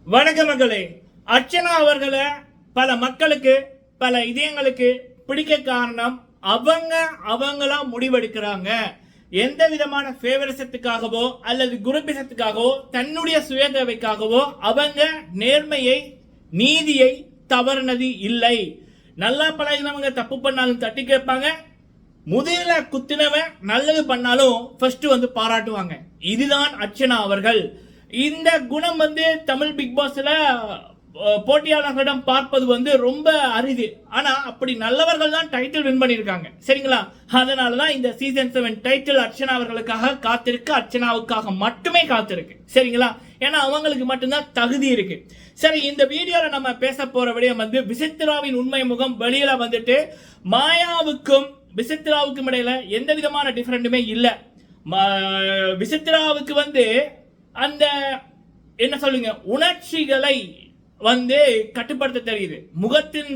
வணக்க மக்களே. அர்ச்சனா அவர்களை பல மக்களுக்கு பல இதயங்களுக்கு பிடிக்க காரணம் அவங்களா முடிவெடுக்கிறாங்க. எந்த விதமான ஃபேவரிசத்துக்காகவோ அல்லது குருபிசத்துக்காகவோ தன்னுடைய சுயதேவைக்காகவோ அவங்க நேர்மையை நீதியை தவறுனது இல்லை. நல்லா பழகினவங்க தப்பு பண்ணாலும் தட்டி கேட்பாங்க. முதல்ல குத்தினவன் நல்லது பண்ணாலும் ஃபர்ஸ்ட் பாராட்டுவாங்க. இதுதான் அர்ச்சனா அவர்கள். இந்த குணம் தமிழ் பிக் பாஸ்ல போட்டியாளர்களிடம் பார்ப்பது ரொம்ப அரிது. ஆனா அப்படி நல்லவர்கள் தான் டைட்டில் வின் பண்ணியிருக்காங்க. சரிங்களா? அதனாலதான் இந்த சீசன் 7 டைட்டில் அர்ச்சனா அவர்களுக்காக காத்திருக்கு. அர்ச்சனாவுக்காக மட்டுமே காத்திருக்கு. சரிங்களா? ஏன்னா அவங்களுக்கு மட்டும்தான் தகுதி இருக்கு. சரி, இந்த வீடியோல நம்ம பேச போற விடயம் விசித்ராவின் உண்மை முகம் வெளியில வந்துட்டு மாயாவுக்கும் விசித்ராவுக்கும் இடையில எந்த விதமான டிஃபரெண்டுமே இல்ல. விசித்ராவுக்கு அந்த என்ன சொல்லுங்க உணர்ச்சிகளை கட்டுப்படுத்த தெரியுது. முகத்தின்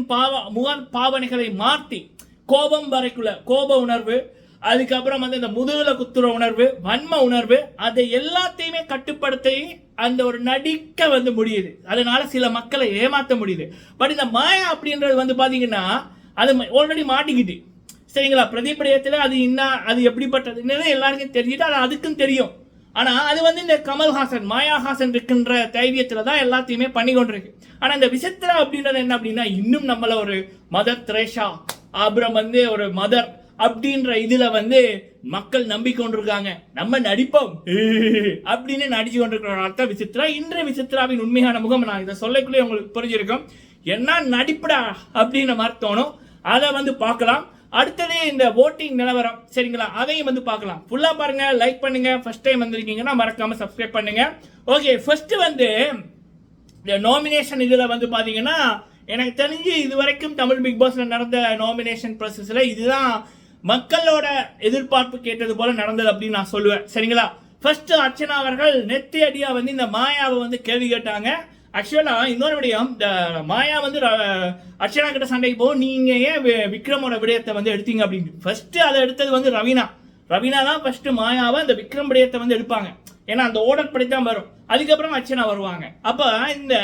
பாவனைகளை மாற்றி கோபம் வரைக்குள்ள கோப உணர்வு, அதுக்கப்புறம் இந்த முதுகுல குத்துற உணர்வு, வன்ம உணர்வு, அதை எல்லாத்தையுமே கட்டுப்படுத்தி அந்த ஒரு நடிக்க முடியுது. அதனால சில மக்களை ஏமாற்ற முடியுது. பட் இந்த மாயா அப்படின்றது பாத்தீங்கன்னா அது ஆல்ரெடி மாட்டிக்கிட்டு. சரிங்களா? பிரதிபலியத்தில் அது எப்படிப்பட்டதுன்னு எல்லாருக்கும் தெரிஞ்சுட்டு அது அதுக்கும் தெரியும். ஆனா அது இந்த கமல்ஹாசன் மாயாஹாசன் இருக்கின்ற தைரியத்துல தான் எல்லாத்தையுமே பண்ணி கொண்டிருக்கு. ஆனா இந்த விசித்ரா அப்படின்றது என்ன அப்படின்னா இன்னும் நம்மள ஒரு மதர் திரேஷா அப்புறம் ஒரு மதர் அப்படின்ற இதுல மக்கள் நம்பிக்கொண்டிருக்காங்க. நம்ம நடிப்போம் அப்படின்னு நடிச்சு கொண்டிருக்கிற அர்த்தம் விசித்ரா. இன்று விசித்ராவின் உண்மையான முகம் நான் இதை சொல்லக்குள்ளே உங்களுக்கு புரிஞ்சிருக்கும். என்ன நடிப்புடா அப்படின்ற மாதிரி தோணும். அதை பார்க்கலாம். அடுத்தது இந்த ஓட்டிங் நிலவரம். சரிங்களா? அதையும் பார்க்கலாம். ஃபுல்லா பாருங்க, லைக் பண்ணுங்க. ஃபர்ஸ்ட் டைம் வந்திருக்கீங்கன்னா மறக்காம சப்ஸ்கிரைப் பண்ணுங்க. ஓகே, ஃபர்ஸ்ட் இந்த நாமினேஷன் இதுல பாத்தீங்கன்னா எனக்கு தெரிஞ்சு இதுவரைக்கும் தமிழ் பிக் பாஸ்ல நடந்த நாமினேஷன் ப்ராசஸ்ல இதுதான் மக்களோட எதிர்பார்ப்பு கேட்டது போல நடந்தது அப்படின்னு நான் சொல்லுவேன். சரிங்களா? ஃபர்ஸ்ட் அர்ச்சனா அவர்கள் நெத்தி அடியா இந்த மாயாவை கேள்வி கேட்டாங்க. ஆக்சுவலா இன்னொரு விடயம், இந்த மாயா அர்ச்சனா கிட்ட சண்டைக்கு போகும், நீங்க ஏன் விக்ரமோட விடயத்தை எடுத்தீங்க அப்படின்னு. ஃபர்ஸ்ட் அதை எடுத்தது ரவீனா தான் ஃபர்ஸ்ட் மாயாவை இந்த விக்ரம் விடயத்தை எடுப்பாங்க. ஏன்னா அந்த ஓடர் படி தான் வரும். அதுக்கப்புறம் அர்ச்சனா வருவாங்க. அப்ப இந்த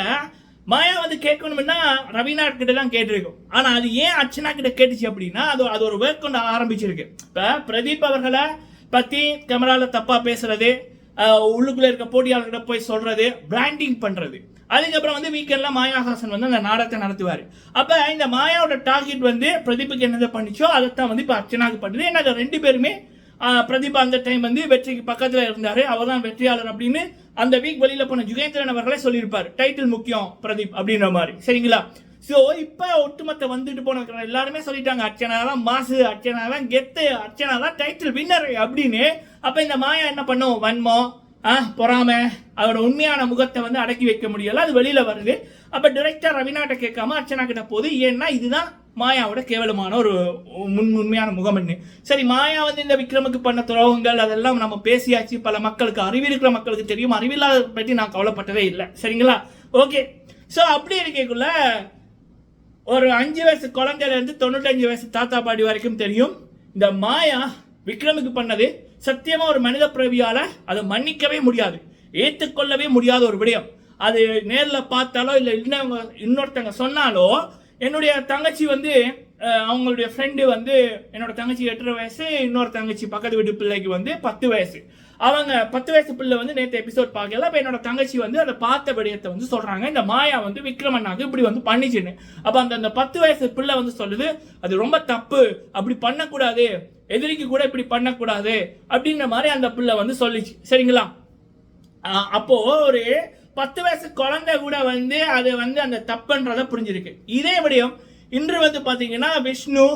மாயா கேட்கணும்னா ரவீனா கிட்ட தான் கேட்டிருக்கும். ஆனா அது ஏன் அர்ச்சனா கிட்ட கேட்டுச்சு அப்படின்னா அது ஒரு ஒர்க் கொண்டு ஆரம்பிச்சிருக்கு. இப்ப பிரதீப் அவர்களை பத்தி கேமரால தப்பா பேசுறது, உள்ளுக்குள்ள இருக்க போட்டியாளர்கிட்ட போய் சொல்றது, பிராண்டிங் பண்றது. அதுக்கப்புறம் வீக்கெண்ட்ல மாயாஹாசன் அந்த நாடகத்தை நடத்துவாரு. அப்ப இந்த மாயாவோட டார்கெட் பிரதீப்புக்கு என்னதை பண்ணிச்சோ அதைத்தான் இப்ப அர்ச்சனாக்கு பண்ணுது. ஏன்னா ரெண்டு பேருமே பிரதீப் அந்த டைம் வெற்றிக்கு பக்கத்துல இருந்தாரு, அவர் தான் வெற்றியாளர் அப்படின்னு அந்த வீக் வெளியில போன ஜுகேந்திரன் அவர்களே சொல்லியிருப்பாரு, டைட்டில் முக்கியம் பிரதீப் அப்படின்ற மாதிரி. சரிங்களா? சோ இப்ப ஒட்டுமொத்த போன எல்லாருமே சொல்லிட்டாங்க அர்ச்சனா தான் மாசு, அர்ச்சனா தான் கெத்து, அர்ச்சனா தான் டைட்டில் வின்னர் அப்படின்னு. அப்ப இந்த மாயா என்ன பண்ணும்? வன்மம், பொறாம, அதோட உண்மையான முகத்தை அடக்கி வைக்க முடியல, அது வெளியில வருது. அப்ப டைரக்டர் ரவீனாட்ட கேட்காம அர்ச்சனா கிட்ட போகுது. ஏன்னா இதுதான் மாயாவோட கேவலமான ஒரு உண்மையான முகம். சரி, மாயா இந்த விக்ரமுக்கு பண்ண துரோகங்கள் அதெல்லாம் நம்ம பேசியாச்சு. பல மக்களுக்கு, அறிவிருக்கிற மக்களுக்கு தெரியும், அறிவில்லாத பற்றி நான் கவலைப்பட்டதே இல்லை. சரிங்களா? ஓகே. சோ அப்படி இருக்கக்குள்ள ஒரு 5 வயசு குழந்தையில இருந்து 95 வயசு தாத்தா பாடி வரைக்கும் தெரியும் இந்த மாயா விக்ரமுக்கு பண்ணது சத்தியமா ஒரு மனித பிறவியால அதை மன்னிக்கவே முடியாது, ஏற்றுக்கொள்ளவே முடியாத ஒரு விடயம். அது நேரில் பார்த்தாலோ இல்லை இன்னொருத்தங்க சொன்னாலோ, என்னுடைய தங்கச்சி அவங்களுடைய ஃப்ரெண்டு என்னோட தங்கச்சி 8 வயசு, இன்னொரு தங்கச்சி பக்கத்து வீட்டு பிள்ளைக்கு 10 வயசு. அவங்க 10 வயசு பிள்ளை நேற்று எபிசோட் பார்க்கல. அப்ப என்னோட தங்கச்சி அதை பார்த்த விடயத்தை சொல்றாங்க, இந்த மாயா விக்ரமண்ணாக்கு இப்படி பண்ணிச்சுன்னு. அப்ப அந்த 10 வயசு பிள்ளை சொல்லுது, அது ரொம்ப தப்பு, அப்படி பண்ணக்கூடாது, எதிரிக்கு கூட இப்படி பண்ணக்கூடாது அப்படின்ற மாதிரி அந்த பிள்ளை சொல்லிச்சு. சரிங்களா? அப்போ ஒரு 10 வயசு குழந்தை கூட அது அந்த தப்புன்றத புரிஞ்சிருக்கு. இதே விடயம் இன்று பாத்தீங்கன்னா விஷ்ணு,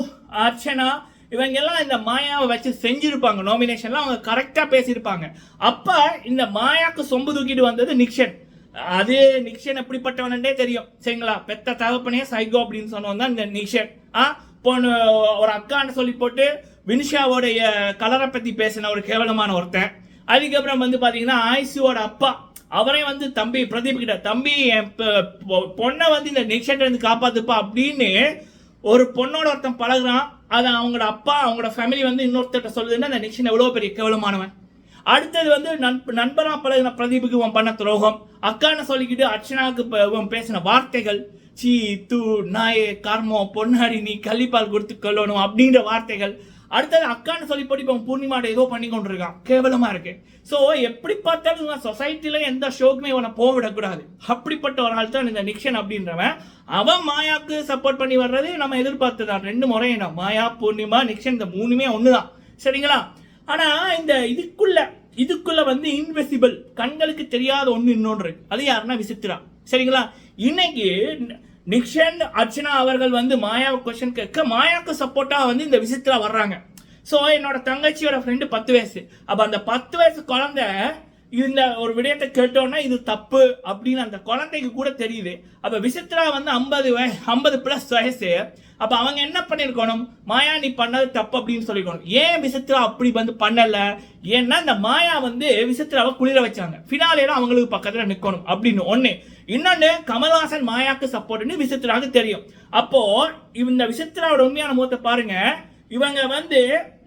அர்ச்சனா இவங்க எல்லாம் இந்த மாயாவை வச்சு செஞ்சிருப்பாங்க. நாமினேஷன்ல அவங்க கரெக்டா பேசியிருப்பாங்க. அப்ப இந்த மாயாக்கு சொம்பு தூக்கிட்டு வந்தது நிக்ஷன். அது நிக்ஷன் எப்படிப்பட்டவனே தெரியும். சரிங்களா? பெத்த தகப்பனே சைகோ அப்படின்னு சொன்னவன் தான் இந்த நிக்ஷன். பொண்ணு ஒரு அக்கான்னு சொல்லி போட்டு வினிஷாவோடைய கலரை பத்தி பேசின ஒரு கேவலமான ஒருத்தன். அதுக்கப்புறம் பாத்தீங்கன்னா ஆயிஷுவோட அப்பா, அவரே தம்பி பிரதீப் கிட்ட, தம்பி என் பொண்ணை இந்த நிக்ஷன் காப்பாத்துப்பா அப்படின்னு ஒரு பொண்ணோட ஒருத்தன் பழகுறான். அது அவங்களோட அப்பா, அவங்களோட ஃபேமிலி இன்னொருத்தட்ட சொல்லுதுன்னா அந்த நிக்ஷன் எவ்வளவு பெரிய கேவலமானவன். அடுத்தது வந்து நண்பரா பழகின பிரதீப்புக்கு இவன் பண்ண துரோகம், அக்கான்னு சொல்லிக்கிட்டு அர்ச்சனாவுக்கு இவன் பேசின வார்த்தைகள், சீ தூ நாயே கர்மம் பொன்னாடி நீ கள்ளிப்பால் கொடுத்து கொள்ளணும் அப்படின்ற வார்த்தைகள். அடுத்தது அக்கான்னு சொல்லி போட்டு இப்போ பூர்ணிமாட்ட ஏதோ பண்ணி கொண்டிருக்கான், கேவலமா இருக்கு. ஸோ எப்படி பார்த்தாலும் சொசைட்டில எந்த ஷோக்குமே இவனை போக விடக்கூடாது. அப்படிப்பட்ட ஒரு ஆள் தான் இந்த நிக்ஷன் அப்படின்றவன். அவன் மாயாவுக்கு சப்போர்ட் பண்ணி வர்றது நம்ம எதிர்பார்த்துதான். 2 முறையினா மாயா பூர்ணிமா நிக்ஷன் இந்த 3மே ஒண்ணுதான், சரிங்களா? ஆனா இந்த இதுக்குள்ள வந்து இன்விசிபிள், கண்களுக்கு தெரியாத ஒண்ணு இன்னொன்று, அது யாருன்னா விசித்ரா, சரிங்களா? இன்னைக்கு நிக்ஷன் அர்ச்சனா அவர்கள் வந்து மாயாவை கொஸ்டின் கேட்க மாயாவுக்கு சப்போர்ட்டா வந்து இந்த விசித்ரா வர்றாங்க. ஸோ என்னோட தங்கச்சியோட ஃப்ரெண்டு 10 வயசு. அப்ப அந்த 10 வயசு குழந்தை இந்த ஒரு விடயத்தை கேட்டோன்னா இது தப்பு அப்படின்னு அந்த குழந்தைக்கு கூட தெரியுது. அப்ப விசித்ரா வந்து 50+ வயசு. அப்ப அவங்க என்ன பண்ணிருக்கணும், மாயா நீ பண்ணது தப்பு அப்படின்னு சொல்லிக்கணும். ஏன் விசித்ரா அப்படி வந்து பண்ணல? ஏன்னா இந்த மாயா வந்து விசித்ராவை குளிர வச்சாங்க, ஃபினாலேல அவங்களுக்கு பக்கத்துல நிக்கணும் அப்படின்னு ஒண்ணு. இன்னொன்னு, கமல்ஹாசன் மாயாக்கு சப்போர்ட்னு விசித்ராவுக்கு தெரியும். அப்போ இந்த விசித்ராவோட உண்மையான முகத்தை பாருங்க.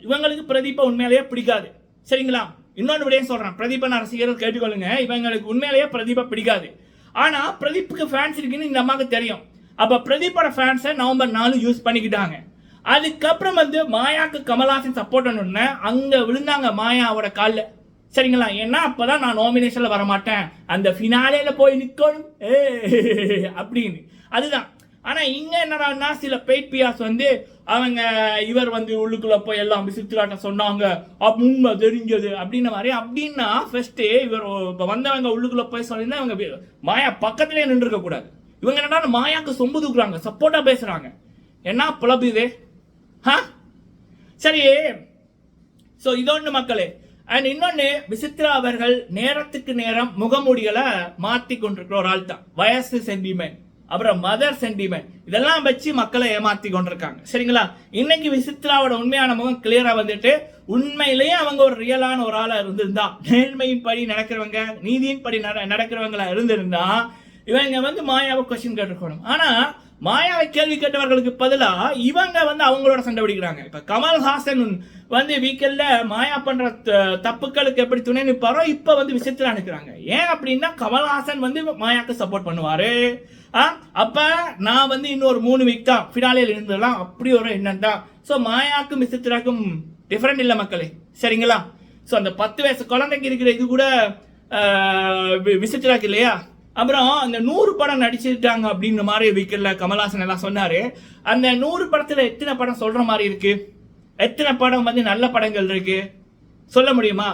இவங்களுக்கு பிரதீபா உண்மையிலேயே பிடிக்காது, சரிங்களா? இன்னொன்று விடையும் சொல்றேன், பிரதீபன் ரசிகர்கள் கேட்டுக்கொள்ளுங்க, இவங்களுக்கு உண்மையிலேயே பிரதீபா பிடிக்காது. ஆனா பிரதீப்புக்கு ஃபேன்ஸ் இருக்குன்னு இந்த அம்மாவுக்கு தெரியும். அப்ப பிரதீப்போட ஃபேன்ஸை நவம்பர் 4 யூஸ் பண்ணிக்கிட்டாங்க. அதுக்கப்புறம் வந்து மாயாக்கு கமல்ஹாசன் சப்போர்ட் பண்ண அங்க விழுந்தாங்க மாயாவோட காலில், சரிங்களா? ஏன்னா அப்பதான் நான் நாமினேஷன்ல வரமாட்டேன், அந்த ஃபினாலேல போய் நிக்கணும் அப்படின்னு, அதுதான். ஆனா இங்க என்னடா சில பெயிட் பியாஸ் வந்து அவங்க இவர் வந்து உள்ளுக்குள்ள போய் எல்லாம் விசித்ராட்ட சொன்னாங்க, உண்மை தெரிஞ்சது அப்படின்ன மாதிரி. அப்படின்னா ஃபர்ஸ்ட் இவர் வந்தவங்க உள்ளுக்குள்ள போய் சொல்லியிருந்தா அவங்க மாயா பக்கத்திலே நின்று இருக்க கூடாது. இவங்க என்னடா மாயாக்கு சொம்பு தூக்குறாங்க, சப்போர்ட்டா பேசுறாங்க, என்ன புலப்பு இது? சரி, ஸோ இதொன்று மக்களே. அண்ட் இன்னொன்று, விசித்ரா அவர்கள் நேரத்துக்கு நேரம் முகமூடிகளை மாற்றி கொண்டிருக்கிற ஒரு ஆள் தான். வயசு சென்டிமெண்ட், அப்புறம் மதர் சென்டிமெண்ட், இதெல்லாம் வச்சு மக்களை ஏமாத்தி கொண்டிருக்காங்க, சரிங்களா? இன்னைக்கு விசித்ராவோட உண்மையான முகம் கிளியரா வந்துட்டு, உண்மையிலேயே அவங்க ஒரு ரியலான ஒரு ஆளா இருந்திருந்தா, நேர்மையின் படி நடக்கிறவங்க, நீதியின் படி நடக்கிறவங்களா இருந்திருந்தா இவங்க வந்து மாயாவை கொஸ்டின் கேட்டுக்கணும். ஆனா மாயாவை கேள்வி கேட்டவர்களுக்கு பதிலா இவங்க வந்து அவங்களோட சண்டை பிடிக்கிறாங்க. இப்ப கமல்ஹாசன் வந்து வீக்கெண்ட்ல மாயா பண்ற தப்புக்களுக்கு எப்படி துணை நிற்பாரோ இப்ப வந்து விசித்ரா நிற்கிறாங்க. ஏன் அப்படின்னா கமல்ஹாசன் வந்து மாயாக்கு சப்போர்ட் பண்ணுவாரு. அப்ப நான் வந்து இன்னொரு 3 வீக் தான் ஃபினாலேல இருந்ததெல்லாம் அப்படி ஒரு எண்ணம் தான். ஸோ மாயாக்கும் விசித்ராக்கும் டிஃபரெண்ட் இல்லை மக்களே, சரிங்களா? ஸோ அந்த 10 வயசு குழந்தைக்கு இருக்கிற இது கூட விசித்ராக்கு இல்லையா? அப்புறம் அந்த 100 படம் நடிச்சிருக்காங்க அப்படின்ற மாதிரி வீக்கெண்ட்ல கமல்ஹாசன் எல்லாம் சொன்னாரு. அந்த 100 படத்துல எத்தனை படம் சொல்ற மாதிரி இருக்கு, எத்தனை படம் வந்து நல்ல படங்கள் இருக்கு சொல்ல முடியுமா?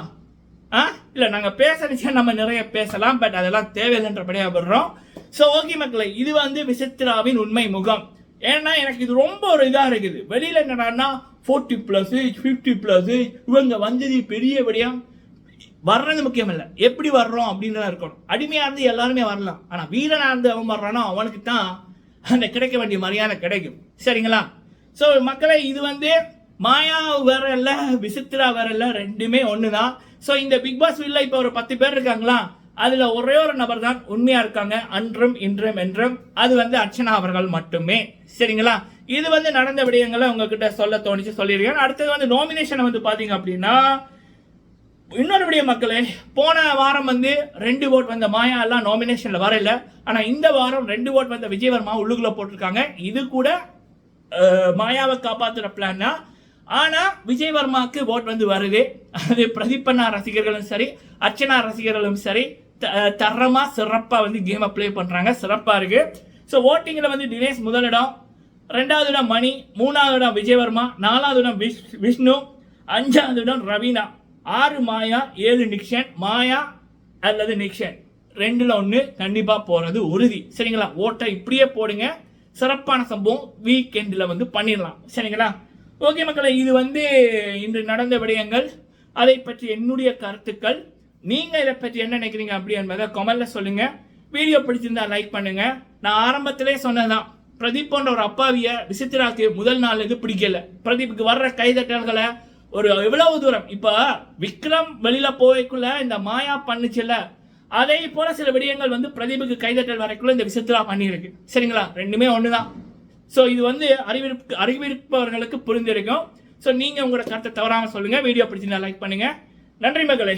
இல்ல நாங்க பேச நம்ம நிறைய பேசலாம், பட் அதெல்லாம் தேவையில்லைன்றபடியா வர்றோம். ஸோ ஓகே மக்களே, இது வந்து விசித்ராவின் உண்மை முகம். ஏன்னா எனக்கு இது ரொம்ப ஒரு இதா இருக்குது. வெளியில என்னன்னா 40+ 50+ இவங்க வந்தது பெரியபடியா வர்றது முக்கியம் இல்லை, எப்படி வர்றோம் அப்படின்னு இருக்கணும். அடிமையா இருந்து எல்லாருமே வரலாம், ஆனா வீரனா இருந்து அவன் வர்றானோ அவனுக்கு தான் அந்த கிடைக்க வேண்டிய மரியாதை கிடைக்கும், சரிங்களா? ஸோ மக்களை, இது வந்து மாயா வேற இல்ல, விசித்ரா வேற இல்ல, ரெண்டுமே ஒண்ணுதான். ஸோ இந்த பிக் பாஸ் வீல்ல இப்ப ஒரு 10 பேர் இருக்காங்களா, அதுல ஒரே ஒரு நபர் தான் உண்மையா இருக்காங்க, அன்றும் இன்றும் என்றும், அது வந்து அர்ச்சனா அவர்கள் மட்டுமே, சரிங்களா? இது வந்து நடந்த விடயங்களை உங்ககிட்ட சொல்ல தோணிச்சு சொல்லியிருக்கேன். அடுத்தது வந்து நாமினேஷன் வந்து பாத்தீங்க அப்படின்னா இன்னொரு விடயம் மக்களே, போன வாரம் வந்து 2 ஓட் வந்த மாயா எல்லாம் நாமினேஷன்ல வரல. ஆனா இந்த வாரம் 2 ஓட் வந்த விஜயவர்மா உள்ளுக்குள்ள போட்டிருக்காங்க. இது கூட மாயாவை காப்பாத்துற பிளான் தான். ஆனா விஜயவர்மாக்கு ஓட் வந்து வருது. அது பிரதீபண்ணா ரசிகர்களும் சரி, அர்ச்சனா ரசிகர்களும் சரி, தரமா சிறப்பா வந்து கேமை பிளே பண்றாங்க, சிறப்பா இருக்கு. ஸோ ஓட்டிங்ல வந்து தினேஷ் முதலிடம், 2வது இடம் மணி, 3வது இடம் விஜயவர்மா, 4வது இடம் விஷ்ணு, 5வது இடம் ரவீனா, 6 மாயா, 7 நிக்ஷன். மாயா அல்லது நிக்ஷன் 2ல 1 கண்டிப்பா போறது உறுதி, சரிங்களா? ஓட்டை இப்படியே போடுங்க, சிறப்பான சம்பவம் வீக்கெண்டில் வந்து பண்ணிடலாம், சரிங்களா? ஓகே மக்களை, இது வந்து இன்று நடந்த விடயங்கள், அதை பற்றி என்னுடைய கருத்துக்கள். நீங்க இதை பற்றி என்ன நினைக்கிறீங்க அப்படி என்பதை கமெண்ட்ல சொல்லுங்க. வீடியோ பிடிச்சிருந்தா லைக் பண்ணுங்க. நான் ஆரம்பத்திலே சொன்னதான், பிரதீப் போன்ற ஒரு அப்பாவிய விசித்ராக்கு முதல் நாள் இது பிடிக்கல. பிரதீப்புக்கு வர்ற கைதட்டல்களை ஒரு எவ்வளவு தூரம், இப்ப விக்ரம் வெளியில போய்க்குள்ள இந்த மாயா பண்ணுச்சுல்ல, அதே போல சில விடயங்கள் வந்து பிரதீபுக்கு கைதட்டல் வரைக்குள்ள இந்த விசித்ரா பண்ணியிருக்கு, சரிங்களா? ரெண்டுமே ஒண்ணுதான். ஸோ இது வந்து அறிவிப்பவர்களுக்கு புரிந்திருக்கும். ஸோ நீங்க உங்களோட கருத்தை தவறாம சொல்லுங்க. வீடியோ பிடிச்சிருந்தா லைக் பண்ணுங்க. நன்றி மகளே.